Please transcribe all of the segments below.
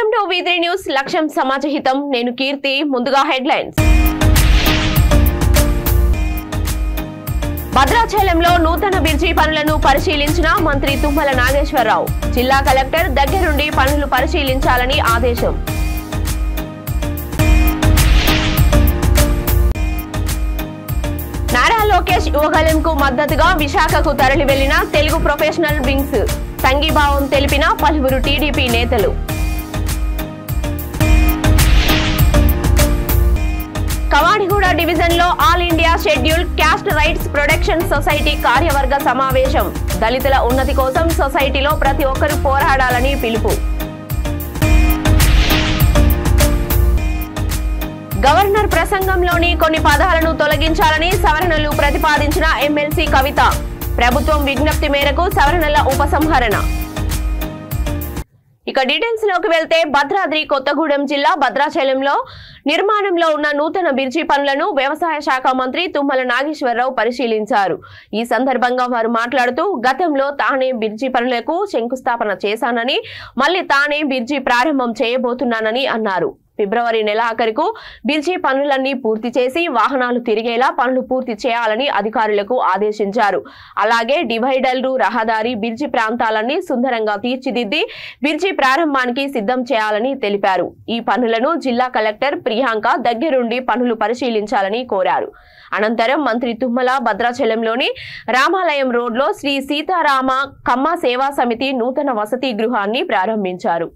Welcome to V3 news లక్ష్యం సమాజహితం నేను కీర్తి ముందుగా హెడ్లైన్స్ భద్రాచలంలో నూతన బ్రిడ్జి పనులను పరిశీలించిన మంత్రి తుమ్మల నాగేశ్వరరావు జిల్లా కలెక్టర్ దగ్గరుండి పనులు పరిశీలించాలని ఆదేశం నారా లోకేష్ యువగలంకు మద్దతుగా విశాఖకు తరలి వెళ్లిన తెలుగు ప్రొఫెషనల్ వింగ్స్ సంఘీభావం తెలిపిన పలువురు టీడీపీ నేతలు కవాడిగూడ డివిజన్ లో all India schedule caste rights protection society కార్యవర్గ సమావేశం దళితుల ఉన్నతి కోసం సొసైటీలో ప్రతి ఒక్కరూ పోరాడాలని పిలుపు గవర్నర్ ప్రసంగంలోని కొన్ని పదాలను తొలగించాలని సవరణలు ప్రతిపాదించిన ఎమ్మెల్సీ కవిత ప్రభుత్వం విజ్ఞప్తి మేరకు సవరణల ఉపసంహరణ ఇక డీటెయిల్స్ లోకి వెళ్తే భద్రాద్రి కొత్తగూడెం జిల్లా భద్రాచలంలో నిర్మాణంలో ఉన్న నూతన బ్రిడ్జి పనులను వ్యవసాయ శాఖ మంత్రి తుమ్మల నాగేశ్వరరావు పరిశీలించారు. ఈ సందర్భంగా వారు మాట్లాడుతూ గతంలో తానే బ్రిడ్జి పనులకు శంకుస్థాపన చేశానని మళ్లీ తానే బ్రిడ్జి ప్రారంభం చేయబోతున్నానని అన్నారు. ఫిబ్రవరి నెలాఖరుకు బ్రిడ్జి పనులన్నీ పూర్తి చేసి వాహనాలు తిరిగేలా పనులు పూర్తి చేయాలని అధికారులకు ఆదేశించారు. అలాగే డివైడర్లు రహదారి బ్రిడ్జి ప్రాంతాలన్నీ సుందరంగా తీర్చిదిద్ది బ్రిడ్జి ప్రారంభానికి సిద్ధం చేయాలని తెలిపారు. ఈ పనులను జిల్లా కలెక్టర్ ప్రియాంక దగ్గరుండి పనులు పరిశీలించాలని కోరారు. అనంతరం మంత్రి తుమ్మల భద్రాచలంలోని రామాలయం రోడ్లో శ్రీ సీతారామ కమ్మ సేవా సమితి నూతన వసతి గృహాన్ని ప్రారంభించారు.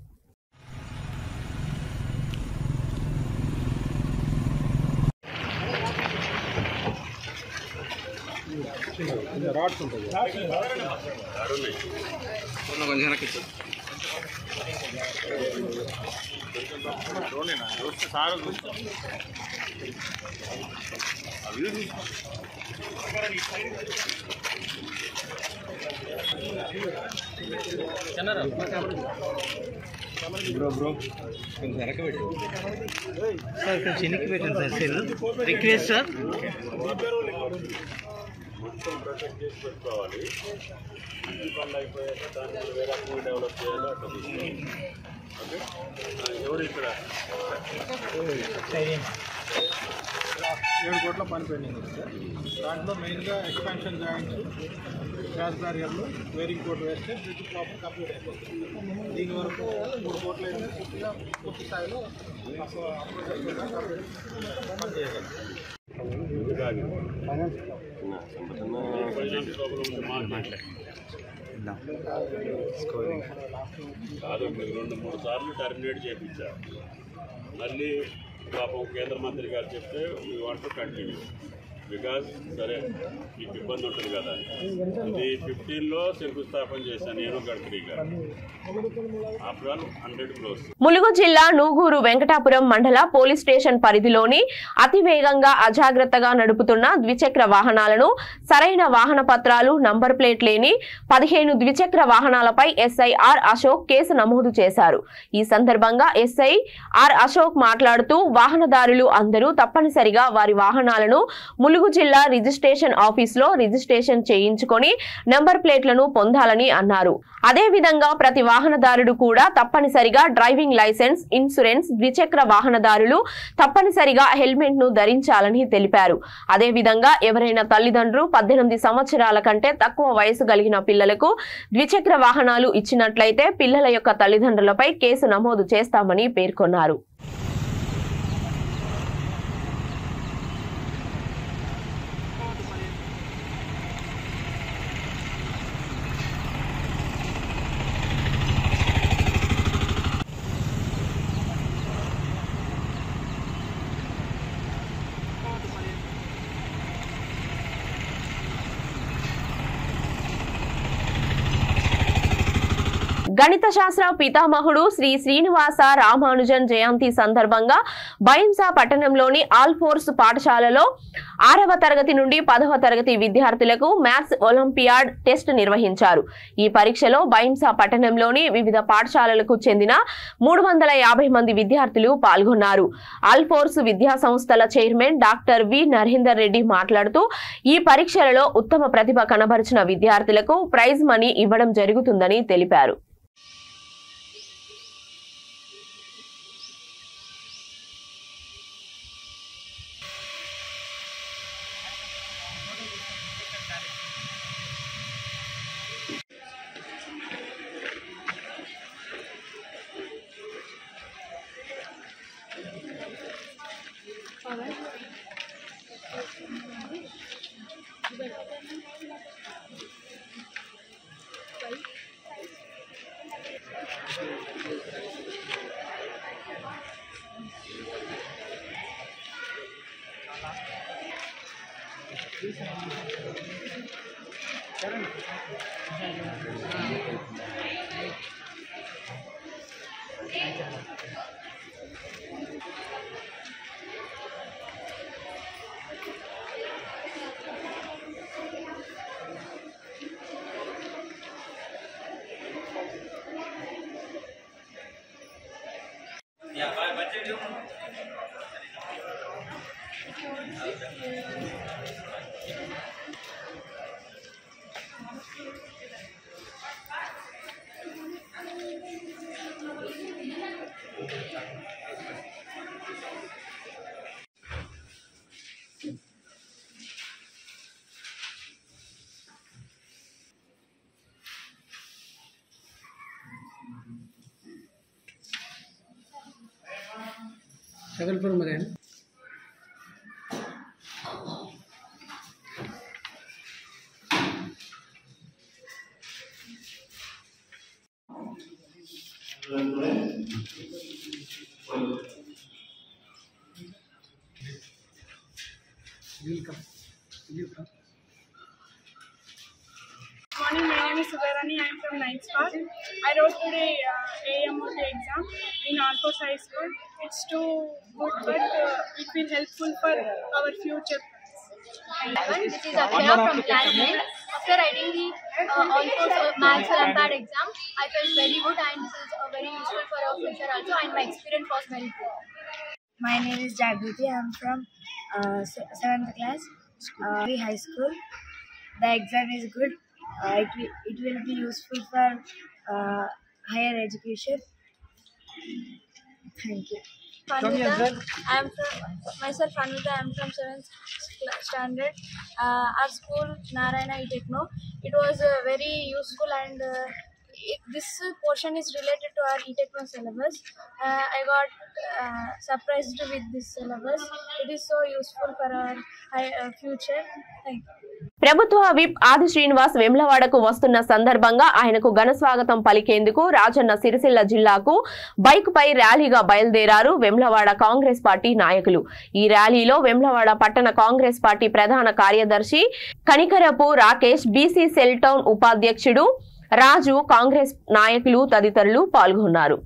సార్ కొంచెం ఎన్నికి పెట్టండి సార్ సెల్ రిక్వెస్ట్ సార్ మొత్తం ప్రొటెక్ట్ చేసి పెట్టుకోవాలి. ఈ పనులు అయిపోయాక దాన్ని వేరే మూవీ డెవలప్ చేయాలి. అట్లా ఓకే ఎవరు ఇక్కడ 7 కోట్ల పని పెండింగ్ ఉంది సార్. దాంట్లో మెయిన్గా ఎక్స్పాన్షన్ జాయింట్స్ గ్యాస్ బ్యారియర్లు వేరింగ్ కోట్ వేస్తే బ్రిడ్జ్ ప్రాపర్ కంప్లీట్ అయిపోతుంది. దీని వరకు 3 కోట్ల పూర్తిగా పూర్తి స్థాయిలో పని చేయగలం. కాదు మీరు 2-3 సార్లు టర్మినేట్ చేయించారు. మళ్ళీ పాపం కేంద్ర మంత్రి గారు చెప్తే we want to continue because సరే మీకు ఇబ్బంది ఉంటుంది కదా. ఇది 15లో శంకుస్థాపన చేశాను నేను గడ్కరీ గారు. After all 100 crores. ములుగు జిల్లా నూగూరు వెంకటాపురం మండల పోలీస్ స్టేషన్ పరిధిలోని అతివేగంగా అజాగ్రత్తగా నడుపుతున్న ద్విచక్ర వాహనాలను సరైన వాహన పత్రాలు నంబర్ ప్లేట్ లేని 15 ద్విచక్ర వాహనాలపై ఎస్ఐ ఆర్ అశోక్ కేసు నమోదు చేశారు. ఈ సందర్భంగా ఎస్ఐ ఆర్ అశోక్ మాట్లాడుతూ వాహనదారులు అందరూ తప్పనిసరిగా వారి వాహనాలను ములుగు జిల్లా రిజిస్ట్రేషన్ ఆఫీసులో రిజిస్ట్రేషన్ చేయించుకొని నంబర్ ప్లేట్లను పొందాలని అన్నారు. అదే విధంగా ప్రతి వాహనదారుడు కూడా తప్పనిసరిగా డ్రైవింగ్ లైసెన్స్, ఇన్సూరెన్స్, ద్విచక్ర వాహనదారులు తప్పనిసరిగా హెల్మెట్ ను ధరించాలని తెలిపారు. అదే విధంగా ఎవరైనా తల్లిదండ్రులు 18 సంవత్సరాల కంటే తక్కువ వయసు కలిగిన పిల్లలకు ద్విచక్ర వాహనాలు ఇచ్చినట్లయితే పిల్లల యొక్క తల్లిదండ్రులపై కేసు నమోదు చేస్తామని పేర్కొన్నారు. గణిత శాస్త్ర పితామహుడు శ్రీ శ్రీనివాస రామానుజన్ జయంతి సందర్భంగా బైంసా పట్టణంలోని ఆల్ ఫోర్స్ పాఠశాలలో 6వ తరగతి నుండి 10వ తరగతి విద్యార్థులకు మ్యాథ్స్ ఒలింపియాడ్ టెస్ట్ నిర్వహించారు. ఈ పరీక్షలో బైంసా పట్టణంలోని వివిధ పాఠశాలలకు చెందిన 350 మంది విద్యార్థులు పాల్గొన్నారు. ఆల్ ఫోర్స్ విద్యా సంస్థల chairman doctor V Narender Reddy మాట్లాడుతూ ఈ పరీక్షలలో ఉత్తమ ప్రతిభ కనబరిచిన విద్యార్థులకు ప్రైజ్ మనీ ఇవ్వడం జరుగుతుందని తెలిపారు. Sagalpur Magan. Morning, my name is Subarani. I am from 9th class. I wrote today AMOT exam in Alcos High School. It's too good, but it will helpful for our future. This is Akshaya from class 9. After writing the Alcos Maths Olympiad exam, I felt very good, and this is very useful for our future also, and my experience was very good. My name is Jagruti. I am from 7th class, high school. The exam is good. It will be useful for higher education. Thank you. Anvita, I am from myself. Anvita, I am from 7th standard. Our school Narayana E-Techno. It was very useful, and this portion is related to our E-Techno syllabus. I got surprised with this syllabus. It is so useful for our future. Thank you. ప్రభుత్వ whip ఆది శ్రీనివాస్ వెమ్లవాడకు వస్తున్న సందర్భంగా ఆయనకు ఘన స్వాగతం పలికేందుకు రాజన్న సిరిసిల్ల జిల్లాకు bike పై ర్యాలీగా బయలుదేరారు వెమ్లవాడ కాంగ్రెస్ పార్టీ నాయకులు. ఈ ర్యాలీలో వెమ్లవాడ పట్టణ కాంగ్రెస్ పార్టీ ప్రధాన కార్యదర్శి Kanikarapu Rakesh, BC cell town ఉపాధ్యక్షుడు రాజు, కాంగ్రెస్ నాయకులు తదితరులు పాల్గొన్నారు.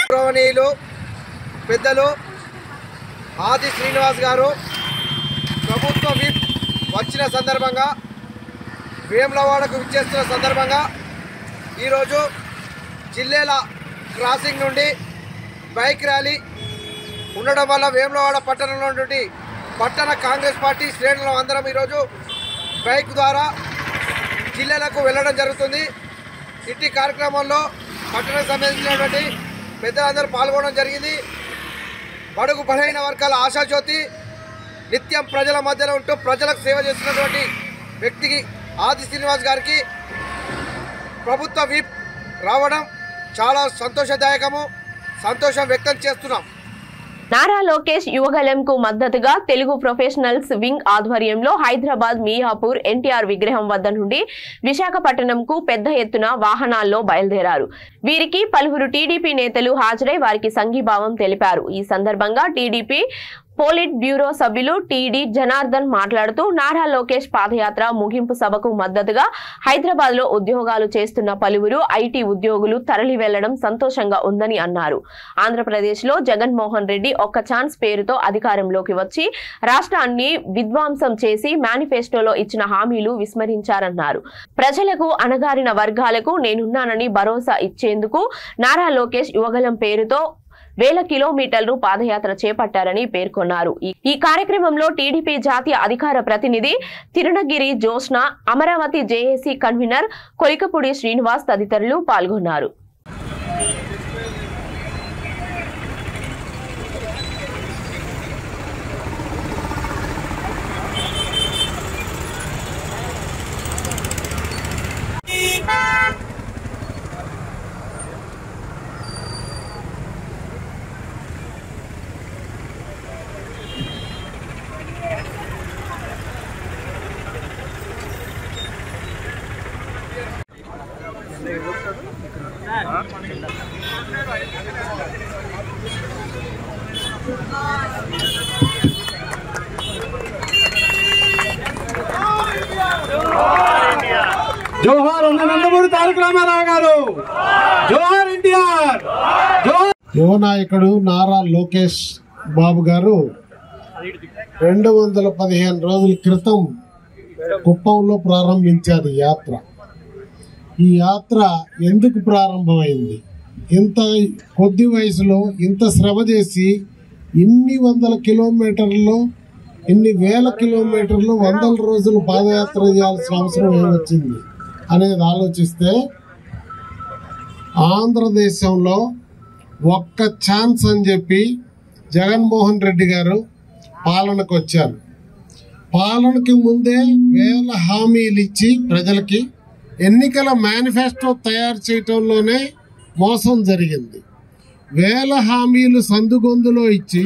గౌరవనీయులు పెద్దలు ఆది శ్రీనివాస్ గారు ప్రభుత్వ విప్ వచ్చిన సందర్భంగా, వేములవాడకు విచ్చేస్తున్న సందర్భంగా ఈరోజు జిల్లేల క్రాసింగ్ నుండి బైక్ ర్యాలీ ఉండడం వల్ల వేములవాడ పట్టణంలో నుండి పట్టణ కాంగ్రెస్ పార్టీ శ్రేణులు అందరం ఈరోజు బైక్ ద్వారా జిల్లాలకు వెళ్ళడం జరుగుతుంది. ఇట్టి కార్యక్రమంలో పట్టణకు సంబంధించినటువంటి పెద్దలందరూ పాల్గొనడం జరిగింది. బడుగు బలహీన వర్గాల ఆశాజ్యోతి, నిత్యం ప్రజల మధ్యలో ఉంటూ ప్రజలకు సేవ చేస్తున్నటువంటి వ్యక్తికి ఆది శ్రీనివాస్ గారికి ప్రభుత్వ విప్ రావడం చాలా సంతోషదాయకము. సంతోషం వ్యక్తం చేస్తున్నాం. నారా లోకేష్ యువగలంకు మద్దతుగా తెలుగు ప్రొఫెషనల్స్ వింగ్ ఆధ్వర్యంలో హైదరాబాద్ మియాపూర్ ఎన్టీఆర్ విగ్రహం వద్ద నుండి విశాఖపట్నంకు పెద్ద ఎత్తున వాహనాల్లో బయలుదేరారు. వీరికి పలువురు టీడీపీ నేతలు హాజరై వారికి సంఘీభావం తెలిపారు. ఈ సందర్భంగా టీడీపీ పోలిట్ బ్యూరో సభ్యులు టీడీ జనార్దన్ మాట్లాడుతూ నారా లోకేష్ పాదయాత్ర ముగింపు సభకు మద్దతుగా హైదరాబాద్ లో ఉద్యోగాలు చేస్తున్న పలువురు ఐటీ ఉద్యోగులు తరలి వెళ్లడం సంతోషంగా ఉందని అన్నారు. ఆంధ్రప్రదేశ్ లో జగన్మోహన్ రెడ్డి ఒక్క ఛాన్స్ పేరుతో అధికారంలోకి వచ్చి రాష్ట్రాన్ని విధ్వంసం చేసి మేనిఫెస్టోలో ఇచ్చిన హామీలు విస్మరించారన్నారు. ప్రజలకు అణగారిన వర్గాలకు నేనున్నానని భరోసా ఇచ్చేందుకు నారా లోకేష్ యువగలం పేరుతో 1000 కిలోమీటర్లు పాదయాత్ర చేపట్టారని పేర్కొన్నారు. ఈ కార్యక్రమంలో టీడీపీ జాతీయ అధికార ప్రతినిధి తిరునగిరి జోష్న, అమరావతి జేఏసీ కన్వీనర్ కొలికపూడి శ్రీనివాస్ తదితరులు పాల్గొన్నారు. జోహార్ అన్న నందమూరి తారక రామారావు గారు. జోహార్ ఎన్టీఆర్. యువ నాయకుడు నారా లోకేష్ బాబు గారు 215 రోజుల క్రితం కుప్పంలో ప్రారంభించారు యాత్ర. ఈ యాత్ర ఎందుకు ప్రారంభమైంది? ఇంత కొద్ది వయసులో ఇంత శ్రమ చేసి ఇన్ని వందల కిలోమీటర్లు, ఇన్ని వేల కిలోమీటర్లు, వందల రోజులు పాదయాత్ర చేయాల్సిన అవసరం ఏమొచ్చింది అనేది ఆలోచిస్తే, ఆంధ్రదేశంలో ఒక్క ఛాన్స్ అని చెప్పి జగన్మోహన్ రెడ్డి గారు పాలనకు వచ్చారు. పాలనకి ముందే వేల హామీలు ఇచ్చి ప్రజలకి ఎన్నికల మేనిఫెస్టో తయారు చేయటంలోనే మోసం జరిగింది. వేల హామీలు సందుగొందులో ఇచ్చి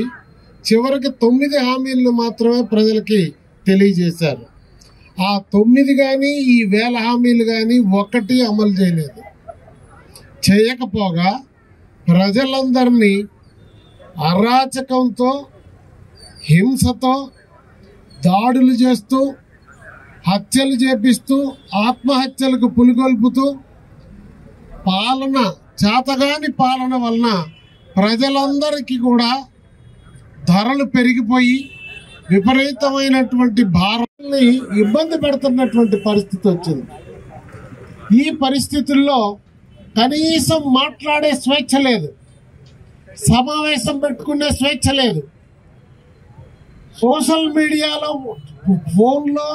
చివరికి 9 హామీలను మాత్రమే ప్రజలకి తెలియజేశారు. ఆ 9 కానీ ఈ వేల హామీలు కానీ ఒక్కటి అమలు చేయలేదు. చేయకపోగా ప్రజలందరినీ అరాచకంతో, హింసతో, దాడులు చేస్తూ, హత్యలు చేపిస్తూ, ఆత్మహత్యలకు పులిగొల్పుతూ, పాలన చేతగాని పాలన వలన ప్రజలందరికీ కూడా ధరలు పెరిగిపోయి విపరీతమైనటువంటి భారాన్ని ఇబ్బంది పెడుతున్నటువంటి పరిస్థితి వచ్చింది. ఈ పరిస్థితుల్లో కనీసం మాట్లాడే స్వేచ్ఛ లేదు, సమావేశం పెట్టుకునే స్వేచ్ఛ లేదు, సోషల్ మీడియాలో ఫోన్లో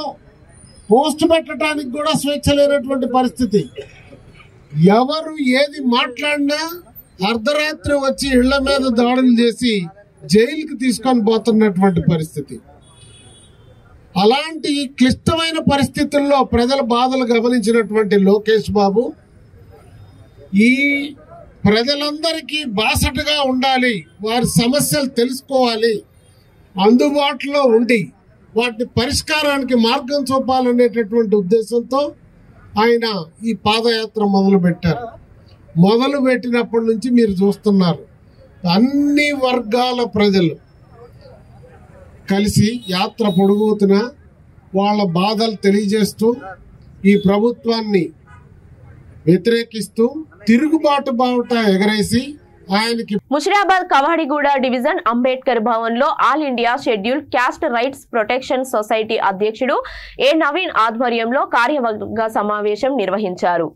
పోస్ట్ పెట్టడానికి కూడా స్వేచ్ఛ లేనటువంటి పరిస్థితి. ఎవరు ఏది మాట్లాడినా అర్ధరాత్రి వచ్చి ఇళ్ల మీద దాడులు చేసి జైలుకి తీసుకొని పోతున్నటువంటి పరిస్థితి. అలాంటి క్లిష్టమైన పరిస్థితుల్లో ప్రజల బాధలు గమనించినటువంటి లోకేష్ బాబు ఈ ప్రజలందరికీ బాసటగా ఉండాలి, వారి సమస్యలు తెలుసుకోవాలి, అందుబాటులో ఉండి వాటి పరిష్కారానికి మార్గం చూపాలనేటటువంటి ఉద్దేశంతో ఆయన ఈ పాదయాత్ర మొదలుపెట్టారు. మొదలుపెట్టినప్పటి నుంచి మీరు చూస్తున్నారు, అన్ని వర్గాల ప్రజలు కలిసి యాత్ర పొడుగుతున్న వాళ్ళ బాధలు తెలియజేస్తూ ఈ ప్రభుత్వాన్ని వ్యతిరేకిస్తూ తిరుగుబాటు బావుట ఎగరేసి ఆయనకి ముషిరాబాద్ కవాడిగూడ డివిజన్ అంబేద్కర్ భవన్ లో all India scheduled caste rights protection society అధ్యక్షుడు ఏ నవీన్ ఆధ్వర్యంలో కార్యవర్గ సమావేశం నిర్వహించారు.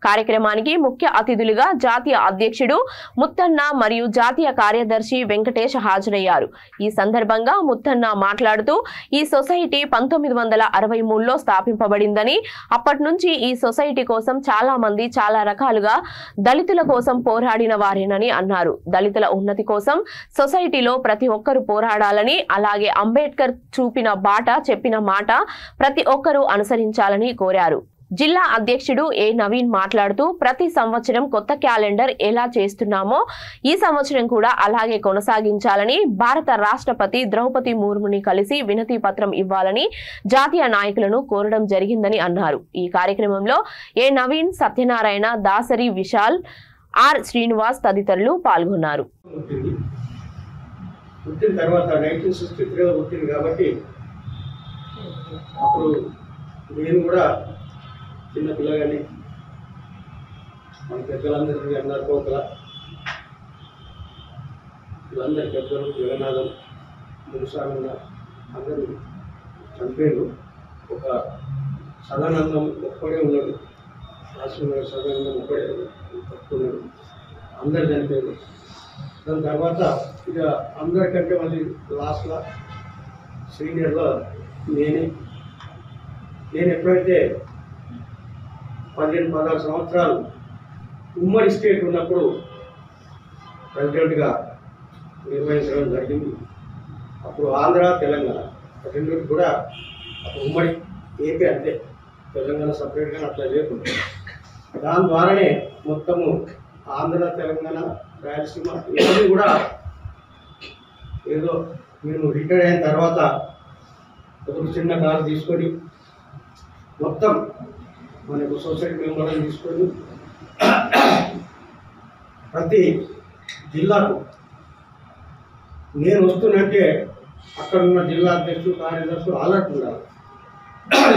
కార్యక్రమానికి ముఖ్య అతిథులుగా జాతీయ అధ్యక్షుడు ముత్తన్న మరియు జాతీయ కార్యదర్శి వెంకటేష్ హాజరయ్యారు. ఈ సందర్భంగా ముత్తన్న మాట్లాడుతూ ఈ సొసైటీ 1963లో స్థాపింపబడిందని, అప్పటి నుంచి ఈ సొసైటీ కోసం చాలా మంది చాలా రకాలుగా దళితుల కోసం పోరాడిన వారేనని అన్నారు. దళితుల ఉన్నతి కోసం సొసైటీలో ప్రతి ఒక్కరూ పోరాడాలని, అలాగే అంబేద్కర్ చూపిన బాట, చెప్పిన మాట ప్రతి ఒక్కరూ అనుసరించాలని కోరారు. జిల్లా అధ్యక్షుడు ఏ నవీన్ మాట్లాడుతూ ప్రతి సంవత్సరం కొత్త క్యాలెండర్ ఎలా చేస్తున్నామో ఈ సంవత్సరం కూడా అలాగే కొనసాగించాలని, భారత రాష్ట్రపతి ద్రౌపది ముర్ముని కలిసి వినతి పత్రం ఇవ్వాలని జాతీయ నాయకులను కోరడం జరిగిందని అన్నారు. ఈ కార్యక్రమంలో ఏ నవీన్, సత్యనారాయణ, దాసరి విశాల్, ఆర్ శ్రీనివాస్ తదితరులు పాల్గొన్నారు. పుట్టిన తర్వాత 1963లో పుట్టింది కాబట్టి అప్పుడు నేను కూడా చిన్న పిల్లగానే మన పెద్దలందరికీ అన్నారు కోకల వీళ్ళందరి పెద్దలు జగన్నాథం మునుసాగన్న అందరూ చనిపోయారు. ఒక సదానందం ఒక్కడే ఉన్నాడు, రాష్ట్రంలో సదానందం ఒక్కడే పట్టుకున్నాడు, అందరు చనిపోయారు. దాని తర్వాత ఇక అందరికంటే మళ్ళీ లాస్ట్లో సీనియర్లో నేను ఎప్పుడైతే 15-16 సంవత్సరాలు ఉమ్మడి స్టేట్ ఉన్నప్పుడు ప్రెసిడెంట్గా నిర్వహించడం జరిగింది. అప్పుడు ఆంధ్ర, తెలంగాణ రెండింటికి కూడా అప్పుడు ఉమ్మడి ఏపీ అంటే తెలంగాణ సపరేట్గా అట్లా లేకుండా దాని ద్వారానే మొత్తము ఆంధ్ర, తెలంగాణ, రాయలసీమ ఇవన్నీ కూడా ఏదో నేను రిటైర్ అయిన తర్వాత ఒక చిన్న కారు తీసుకొని మొత్తం మనకు సొసైటీ మెంబర్లను తీసుకొని ప్రతి జిల్లాకు నేను వస్తున్నంటే అక్కడ ఉన్న జిల్లా అధ్యక్షులు కార్యదర్శులు అలర్ట్ ఉండాలి,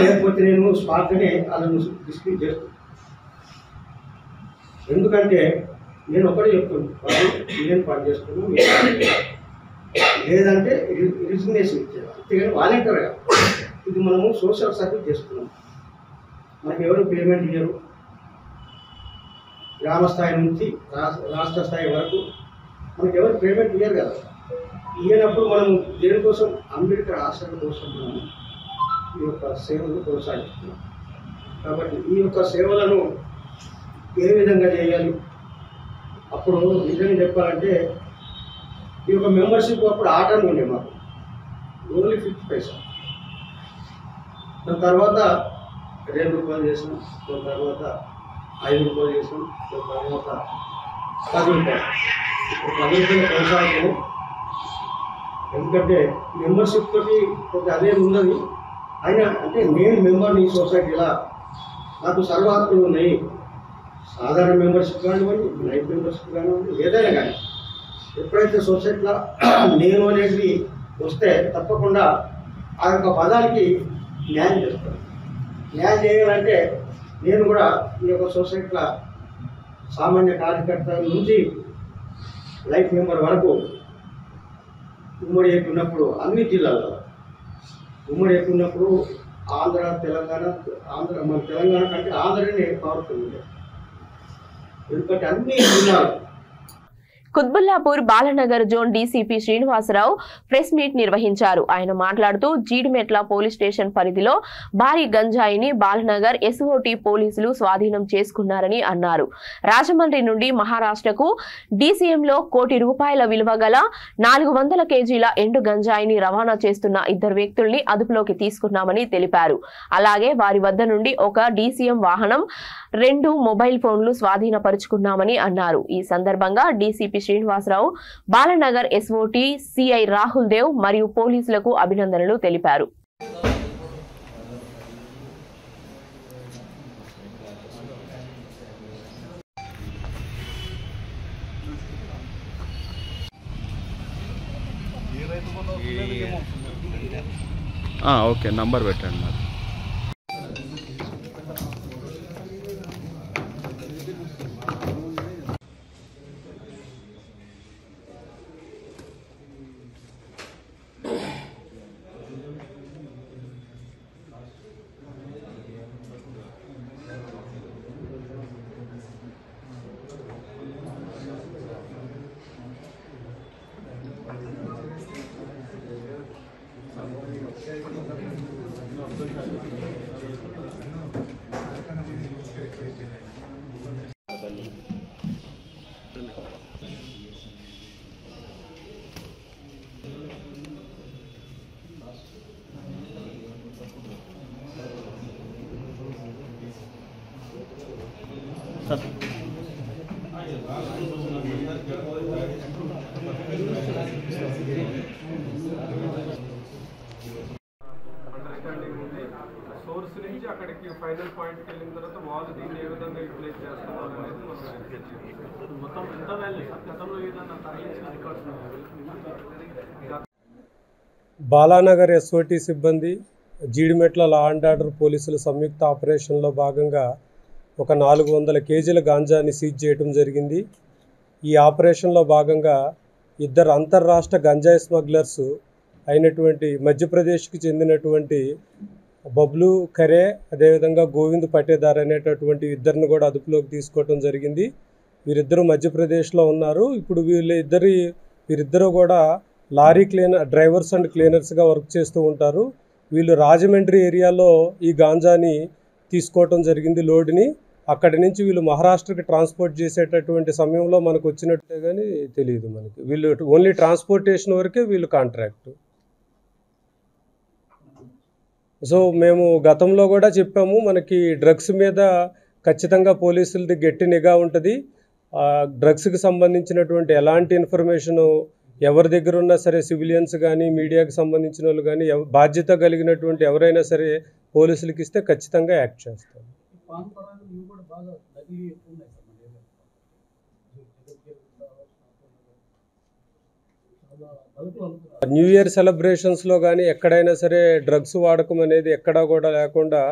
లేకపోతే నేను స్పాట్నే వాళ్ళను డిస్మిస్ చేస్తాను. ఎందుకంటే నేను ఒకటే చెప్తున్నాను, నేను పని చేస్తున్నాను, లేదంటే రిజిగ్నేషన్ ఇచ్చేది. అంతేగాని వాలంటీర్గా ఇది మనము సోషల్ సర్వీస్ చేస్తున్నాం. మనకి ఎవరు పేమెంట్ ఇయ్యరు. గ్రామ స్థాయి నుంచి రాష్ట్ర స్థాయి వరకు మనకి ఎవరు పేమెంట్ ఇయ్యరు కదా. ఇయ్యనప్పుడు మనం దేనికోసం, అంబేద్కర్ ఆశల కోసం మనం ఈ యొక్క సేవలను కొనసాగిస్తున్నాం. కాబట్టి ఈ యొక్క సేవలను ఏ విధంగా చేయాలి? అప్పుడు నిజంగా చెప్పాలంటే ఈ యొక్క మెంబర్షిప్ అప్పుడు ఆటలు ఉండే మాకు ఓన్లీ 50 పైసా. దాని తర్వాత 2 రూపాయలు చేసాం, దాని తర్వాత 5 రూపాయలు చేసాం, దాని తర్వాత 10 రూపాయలు. ఇప్పుడు 10 రూపాయలు కొనసాగుతాము. ఎందుకంటే మెంబర్షిప్ తోటి కొంచెం అదేం ఉన్నది. అయినా అంటే నేను మెంబర్ని ఈ సొసైటీలా, నాకు సర్వ హక్కులు ఉన్నాయి. సాధారణ మెంబర్షిప్ కానివ్వండి, లైఫ్ మెంబర్షిప్ కానివ్వండి, ఏదైనా కానీ ఎప్పుడైతే సొసైటీలో నేను అనేది వస్తే తప్పకుండా ఆ యొక్క పదానికి న్యాయం చేస్తాను. న్యాయం చేయాలంటే నేను కూడా ఈ యొక్క సొసైటీలో సామాన్య కార్యకర్త నుంచి లైఫ్ మెంబర్ వరకు ఉమ్మడి ఏపీ ఉన్నప్పుడు అన్ని జిల్లాల్లో ఉమ్మడి ఏపీ ఉన్నప్పుడు ఆంధ్ర తెలంగాణ, మన తెలంగాణ కంటే ఆంధ్రనే పవర్ఫుల్ ఉంది. ఎందుకంటే అన్ని జిల్లాలు. Quthbullapur Balanagar zone DCP Srinivasa Rao press meet నిర్వహించారు. ఆయన మాట్లాడుతూ జీడిమెట్ల పోలీస్ స్టేషన్ పరిధిలో భారీ గంజాయిని బాలనగర్ ఎస్ఓటీ పోలీసులు స్వాధీనం చేసుకున్నారని అన్నారు. రాజమండ్రి నుండి మహారాష్ట్రకు డీసీఎంలో ₹1 కోటి విలువ గల 400 కేజీల ఎండు గంజాయిని రవాణా చేస్తున్న 2 వ్యక్తుల్ని అదుపులోకి తీసుకున్నామని తెలిపారు. అలాగే వారి వద్ద నుండి ఒక డీసీఎం వాహనం, 2 మొబైల్ ఫోన్లు స్వాధీనపరుచుకున్నామని అన్నారు. ఈ సందర్భంగా DCP Srinivasa Rao Balanagar SOT CI Rahul Dev మరియు పోలీసులకు అభినందనలు తెలిపారు. ఓకే, నంబర్ పెట్టండి మరి. అండర్స్టాండింగ్ ఉంది. సోర్స్ నుంచి అక్కడికి ఫైనల్ పాయింట్కి వెళ్ళిన తర్వాత వాళ్ళు దీన్ని ఏ విధంగా యూటిలైజ్ చేస్తున్నారు అనేది మనం మొత్తం ఎంత వాల్యూ గతంలో ఏదైనా తరలించిన రికార్డ్స్ బాలానగర్ ఎస్ఓటీ సిబ్బంది జీడిమెట్ల లా అండ్ ఆర్డర్ పోలీసుల సంయుక్త ఆపరేషన్లో భాగంగా ఒక 400 కేజీల గాంజాని సీజ్ చేయడం జరిగింది. ఈ ఆపరేషన్లో భాగంగా 2 అంతర్రాష్ట్ర గంజాయి స్మగ్లర్స్ అయినటువంటి మధ్యప్రదేశ్కి చెందినటువంటి బబ్లు ఖరే, అదేవిధంగా గోవింద్ పటేదార్ అనేటటువంటి 2 కూడా అదుపులోకి తీసుకోవడం జరిగింది. వీరిద్దరూ మధ్యప్రదేశ్లో ఉన్నారు. ఇప్పుడు వీరిద్దరూ కూడా లారీ డ్రైవర్స్ అండ్ క్లీనర్స్గా వర్క్ చేస్తూ ఉంటారు. వీళ్ళు రాజమండ్రి ఏరియాలో ఈ గాంజాని తీసుకోవటం జరిగింది లోడ్ని. అక్కడి నుంచి వీళ్ళు మహారాష్ట్రకి ట్రాన్స్పోర్ట్ చేసేటటువంటి సమయంలో మనకు వచ్చినట్టే కానీ తెలియదు మనకి. వీళ్ళు ఓన్లీ ట్రాన్స్పోర్టేషన్ వరకే వీళ్ళు కాంట్రాక్ట్. సో మేము గతంలో కూడా చెప్పాము, మనకి డ్రగ్స్ మీద ఖచ్చితంగా పోలీసులది గట్టి నిఘా ఉంటుంది. డ్రగ్స్కి సంబంధించినటువంటి ఎలాంటి ఇన్ఫర్మేషను ఎవరి దగ్గర ఉన్నా సరే, సివిలియన్స్ కానీ మీడియాకి సంబంధించిన వాళ్ళు కానీ బాధ్యత కలిగినటువంటి ఎవరైనా సరే పోలీసులకి ఇస్తే ఖచ్చితంగా యాక్ట్ చేస్తాం. చాలా న్యూ ఇయర్ సెలబ్రేషన్స్లో కానీ ఎక్కడైనా సరే డ్రగ్స్ వాడకం అనేది ఎక్కడా కూడా లేకుండా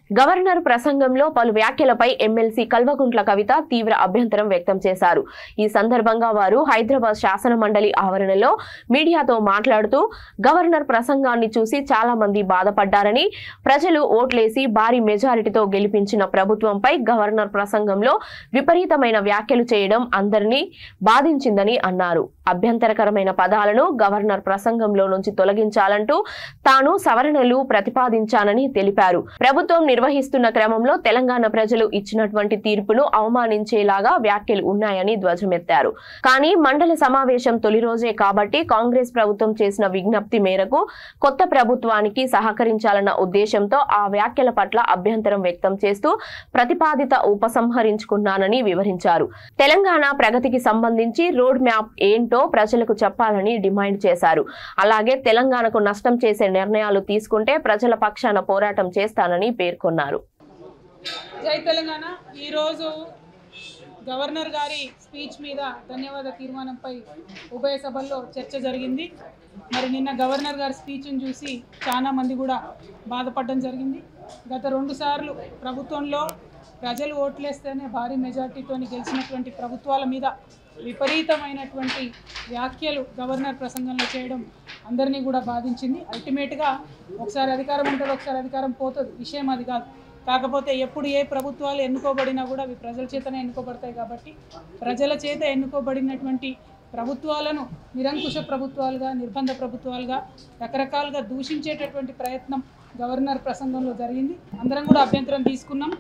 గవర్నర్ ప్రసంగంలో పలు వ్యాఖ్యలపై ఎమ్మెల్సీ కల్వకుంట్ల కవిత తీవ్ర అభ్యంతరం వ్యక్తం చేశారు. ఈ సందర్భంగా వారు హైదరాబాద్ శాసన మండలి ఆవరణలో మీడియాతో మాట్లాడుతూ గవర్నర్ ప్రసంగాన్ని చూసి చాలా మంది బాధపడ్డారని, ప్రజలు ఓట్లేసి భారీ మెజారిటీతో గెలిపించిన ప్రభుత్వంపై గవర్నర్ ప్రసంగంలో విపరీతమైన వ్యాఖ్యలు చేయడం అందరినీ బాధించిందని అన్నారు. అభ్యంతరకరమైన పదాలను గవర్నర్ ప్రసంగంలో నుంచి తొలగించాలంటూ తాను సవరణలు ప్రతిపాదించానని తెలిపారు. ప్రభుత్వం నిర్వహిస్తున్న క్రమంలో తెలంగాణ ప్రజలు ఇచ్చినటువంటి తీర్పును అవమానించేలాగా వ్యాఖ్యలు ఉన్నాయని ధ్వజమెత్తారు. కానీ మండలి సమావేశం తొలి రోజే కాబట్టి కాంగ్రెస్ ప్రభుత్వం చేసిన విజ్ఞప్తి మేరకు కొత్త ప్రభుత్వానికి సహకరించాలన్న ఉద్దేశంతో ఆ వ్యాఖ్యల పట్ల అభ్యంతరం వ్యక్తం చేస్తూ ప్రతిపాదిత ఉపసంహరించుకున్నానని వివరించారు. తెలంగాణ ప్రగతికి సంబంధించి రోడ్ మ్యాప్ ఏంటో ప్రజలకు చెప్పాలని డిమాండ్ చేశారు. అలాగే తెలంగాణకు నష్టం చేసే నిర్ణయాలు తీసుకుంటే ప్రజల పక్షాన పోరాటం చేస్తానని పేర్కొన్నారు. జై తెలంగాణ. ఈరోజు గవర్నర్ గారి స్పీచ్ మీద ధన్యవాద తీర్మానంపై ఉభయ సభల్లో చర్చ జరిగింది. మరి నిన్న గవర్నర్ గారి స్పీచ్ను చూసి చాలా మంది కూడా బాధపడడం జరిగింది. గత 2 సార్లు ప్రభుత్వంలో ప్రజలు ఓట్లేస్తేనే భారీ మెజార్టీతో గెలిచినటువంటి ప్రభుత్వాల మీద విపరీతమైనటువంటి వ్యాఖ్యలు గవర్నర్ ప్రసంగంలో చేయడం అందరినీ కూడా బాధించింది. అల్టిమేట్గా ఒకసారి అధికారం ఉంటుంది, ఒకసారి అధికారం పోతుంది, విషయం అది కాదు. కాకపోతే ఎప్పుడు ఏ ప్రభుత్వాలు ఎన్నుకోబడినా కూడా అవి ప్రజల చేతనే ఎన్నుకోబడతాయి. కాబట్టి ప్రజల చేత ఎన్నుకోబడినటువంటి ప్రభుత్వాలను నిరంకుశ ప్రభుత్వాలుగా, నిర్బంధ ప్రభుత్వాలుగా రకరకాలుగా దూషించేటటువంటి ప్రయత్నం గవర్నర్ ప్రసంగంలో జరిగింది. అందరం కూడా అభ్యంతరం తీసుకున్నాం.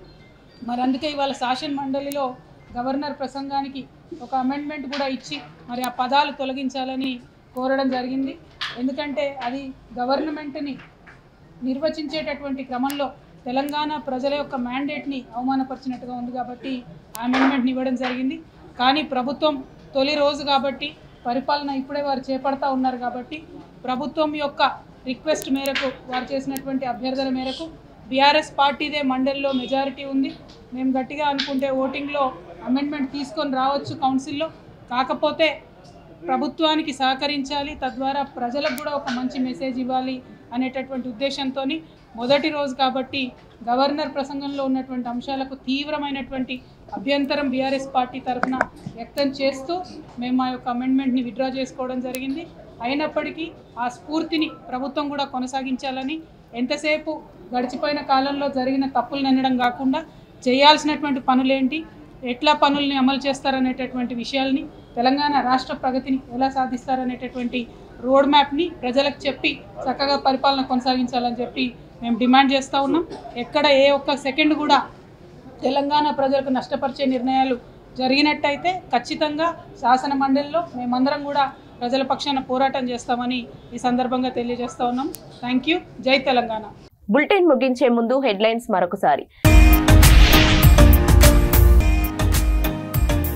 మరి అందుకే ఇవాళ శాసన మండలిలో గవర్నర్ ప్రసంగానికి ఒక అమెండ్మెంట్ కూడా ఇచ్చి మరి ఆ పదాలు తొలగించాలని కోరడం జరిగింది. ఎందుకంటే అది గవర్నమెంట్ని నిర్వచించేటటువంటి క్రమంలో తెలంగాణ ప్రజల యొక్క మ్యాండేట్ని అవమానపరిచినట్టుగా ఉంది. కాబట్టి ఆ అమెండ్మెంట్ని ఇవ్వడం జరిగింది. కానీ ప్రభుత్వం తొలి రోజు కాబట్టి పరిపాలన ఇప్పుడే వారు చేపడతా ఉన్నారు. కాబట్టి ప్రభుత్వం యొక్క రిక్వెస్ట్ మేరకు, వారు చేసినటువంటి అభ్యర్థన మేరకు బీఆర్ఎస్ పార్టీదే మండలిలో మెజారిటీ ఉంది. మేము గట్టిగా అనుకుంటే ఓటింగ్లో అమెండ్మెంట్ తీసుకొని రావచ్చు కౌన్సిల్లో. కాకపోతే ప్రభుత్వానికి సహకరించాలి, తద్వారా ప్రజలకు కూడా ఒక మంచి మెసేజ్ ఇవ్వాలి అనేటటువంటి ఉద్దేశంతో మొదటి రోజు కాబట్టి గవర్నర్ ప్రసంగంలో ఉన్నటువంటి అంశాలకు తీవ్రమైనటువంటి అభ్యంతరం బీఆర్ఎస్ పార్టీ తరఫున వ్యక్తం చేస్తూ మేము మా యొక్క అమెండ్మెంట్ని విత్డ్రా చేసుకోవడం జరిగింది. అయినప్పటికీ ఆ స్ఫూర్తిని ప్రభుత్వం కూడా కొనసాగించాలని, ఎంతసేపు గడిచిపోయిన కాలంలో జరిగిన తప్పులు నిన్నడం కాకుండా చేయాల్సినటువంటి పనులేంటి, ఎట్లా పనుల్ని అమలు చేస్తారనేటటువంటి విషయాల్ని, తెలంగాణ రాష్ట్ర ప్రగతిని ఎలా సాధిస్తారనేటటువంటి రోడ్ మ్యాప్ని ప్రజలకు చెప్పి చక్కగా పరిపాలన కొనసాగించాలని చెప్పి మేము డిమాండ్ చేస్తూ ఉన్నాం. ఎక్కడ ఏ ఒక్క సెకండ్ కూడా తెలంగాణ ప్రజలకు నష్టపరిచే నిర్ణయాలు జరిగినట్టయితే ఖచ్చితంగా శాసన మండలిలో మేమందరం కూడా ప్రజల పక్షాన పోరాటం చేస్తామని ఈ సందర్భంగా తెలియజేస్తా ఉన్నాం. Thank you. జై తెలంగాణ. బులెటిన్ ముగించే ముందు హెడ్లైన్స్ మరొకసారి.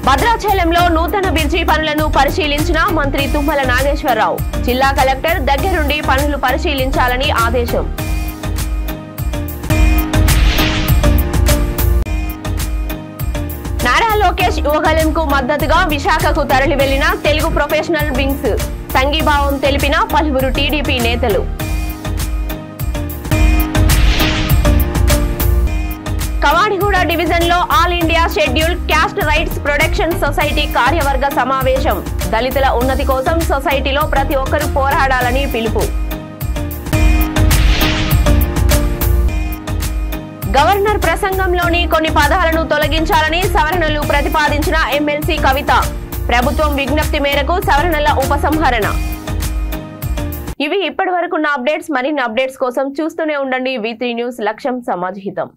భద్రాచలంలో నూతన బ్రిడ్జి పనులను పరిశీలించిన మంత్రి తుమ్మల నాగేశ్వరరావు. జిల్లా కలెక్టర్ దగ్గరుండి పనులు పరిశీలించాలని ఆదేశం. నారా లోకేష్ యువగలంకు మద్దతుగా విశాఖకు తరలి వెళ్లిన తెలుగు ప్రొఫెషనల్ వింగ్స్. సంఘీభావం తెలిపిన పలువురు టీడీపీ నేతలు. కవాడిగూడ డివిజన్ లో all India scheduled caste rights protection society కార్యవర్గ సమావేశం. దళితుల ఉన్నతి కోసం సొసైటీలో ప్రతి ఒక్కరూ పోరాడాలని పిలుపు. గవర్నర్ ప్రసంగంలోని కొన్ని పదాలను తొలగించాలని సవరణలు ప్రతిపాదించిన ఎమ్మెల్సీ కవిత. ప్రభుత్వం విజ్ఞప్తి మేరకు సవరణల ఉపసంహరణ. ఇవి ఇప్పటి వరకున్న అప్డేట్స్. మరిన్ని అప్డేట్స్ కోసం చూస్తూనే ఉండండి V3 న్యూస్. లక్ష్యం సమాజ్ హితం.